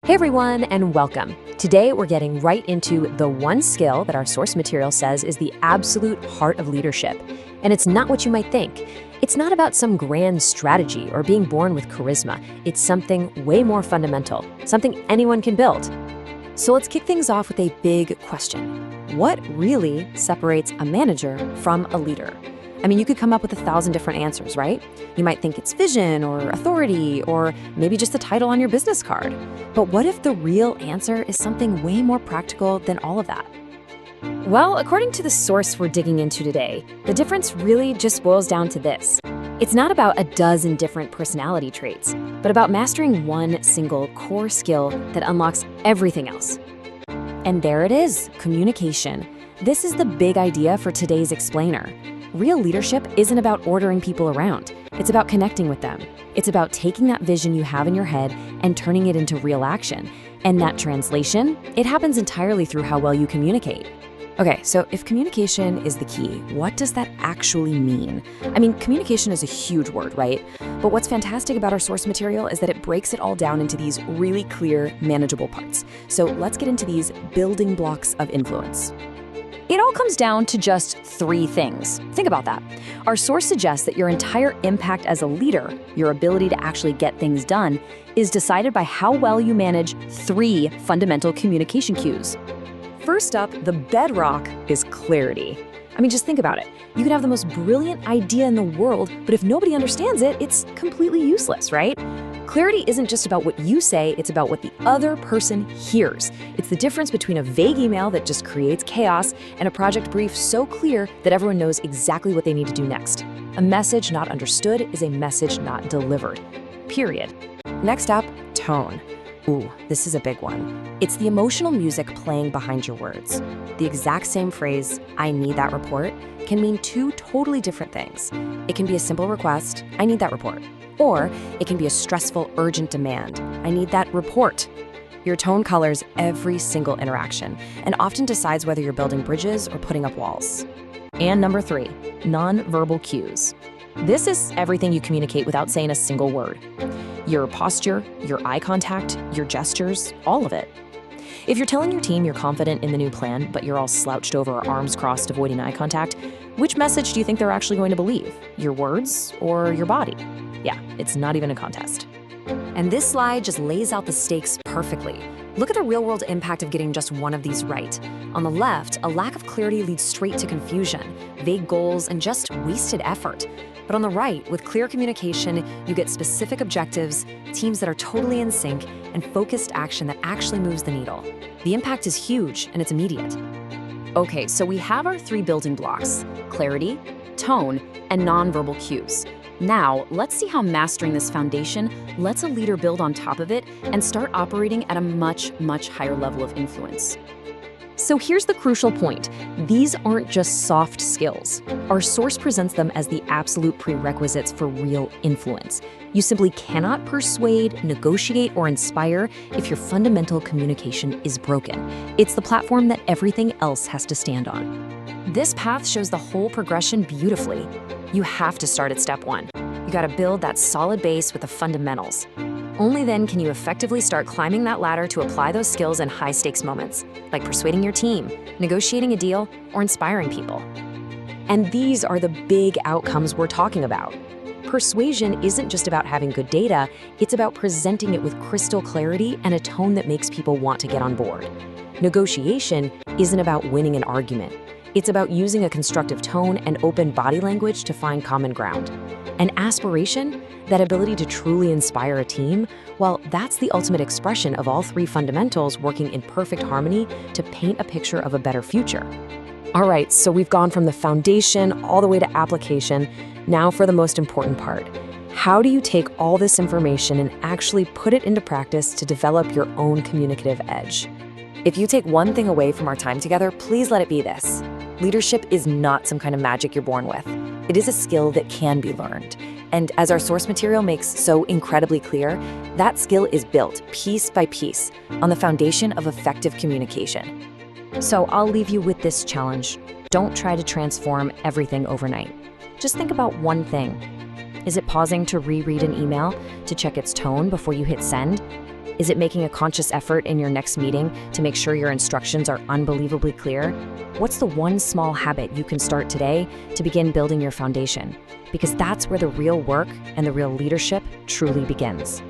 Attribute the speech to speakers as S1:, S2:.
S1: Hey everyone, and welcome. Today we're getting right into the one skill that our source material says is the absolute heart of leadership. And it's not what you might think. It's not about some grand strategy or being born with charisma. It's something way more fundamental, something anyone can build. So let's kick things off with a big question. What really separates a manager from a leader? I mean, you could come up with 1,000 different answers, right? You might think it's vision or authority or maybe just the title on your business card. But what if the real answer is something way more practical than all of that? Well, according to the source we're digging into today, the difference really just boils down to this. It's not about a dozen different personality traits, but about mastering one single core skill that unlocks everything else. And there it is, communication. This is the big idea for today's explainer. Real leadership isn't about ordering people around. It's about connecting with them. It's about taking that vision you have in your head and turning it into real action. And that translation, it happens entirely through how well you communicate. Okay, so if communication is the key, what does that actually mean? I mean, communication is a huge word, right? But what's fantastic about our source material is that it breaks it all down into these really clear, manageable parts. So let's get into these building blocks of influence. It all comes down to just 3 things. Think about that. Our source suggests that your entire impact as a leader, your ability to actually get things done, is decided by how well you manage 3 fundamental communication cues. First up, the bedrock is clarity. I mean, just think about it. You can have the most brilliant idea in the world, but if nobody understands it, it's completely useless, right? Clarity isn't just about what you say, it's about what the other person hears. It's the difference between a vague email that just creates chaos and a project brief so clear that everyone knows exactly what they need to do next. A message not understood is a message not delivered. Period. Next up, tone. Ooh, this is a big one. It's the emotional music playing behind your words. The exact same phrase, "I need that report," can mean 2 totally different things. It can be a simple request, "I need that report." Or it can be a stressful, urgent demand, "I need that report." Your tone colors every single interaction and often decides whether you're building bridges or putting up walls. And number 3, non-verbal cues. This is everything you communicate without saying a single word. Your posture, your eye contact, your gestures, all of it. If you're telling your team you're confident in the new plan, but you're all slouched over, arms crossed, avoiding eye contact, which message do you think they're actually going to believe? Your words or your body? Yeah, it's not even a contest. And this slide just lays out the stakes perfectly. Look at the real-world impact of getting just one of these right. On the left, a lack of clarity leads straight to confusion, vague goals, and just wasted effort. But on the right, with clear communication, you get specific objectives, teams that are totally in sync, and focused action that actually moves the needle. The impact is huge, and it's immediate. Okay, so we have our 3 building blocks: clarity, tone, and nonverbal cues. Now, let's see how mastering this foundation lets a leader build on top of it and start operating at a much, much higher level of influence. So here's the crucial point. These aren't just soft skills. Our source presents them as the absolute prerequisites for real influence. You simply cannot persuade, negotiate, or inspire if your fundamental communication is broken. It's the platform that everything else has to stand on. This path shows the whole progression beautifully. You have to start at step 1. You gotta build that solid base with the fundamentals. Only then can you effectively start climbing that ladder to apply those skills in high-stakes moments, like persuading your team, negotiating a deal, or inspiring people. And these are the big outcomes we're talking about. Persuasion isn't just about having good data, it's about presenting it with crystal clarity and a tone that makes people want to get on board. Negotiation isn't about winning an argument. It's about using a constructive tone and open body language to find common ground. And aspiration, that ability to truly inspire a team, well, that's the ultimate expression of all 3 fundamentals working in perfect harmony to paint a picture of a better future. All right, so we've gone from the foundation all the way to application. Now for the most important part. How do you take all this information and actually put it into practice to develop your own communicative edge? If you take one thing away from our time together, please let it be this. Leadership is not some kind of magic you're born with. It is a skill that can be learned. And as our source material makes so incredibly clear, that skill is built piece by piece on the foundation of effective communication. So I'll leave you with this challenge. Don't try to transform everything overnight. Just think about one thing. Is it pausing to reread an email to check its tone before you hit send? Is it making a conscious effort in your next meeting to make sure your instructions are unbelievably clear? What's the one small habit you can start today to begin building your foundation? Because that's where the real work and the real leadership truly begins.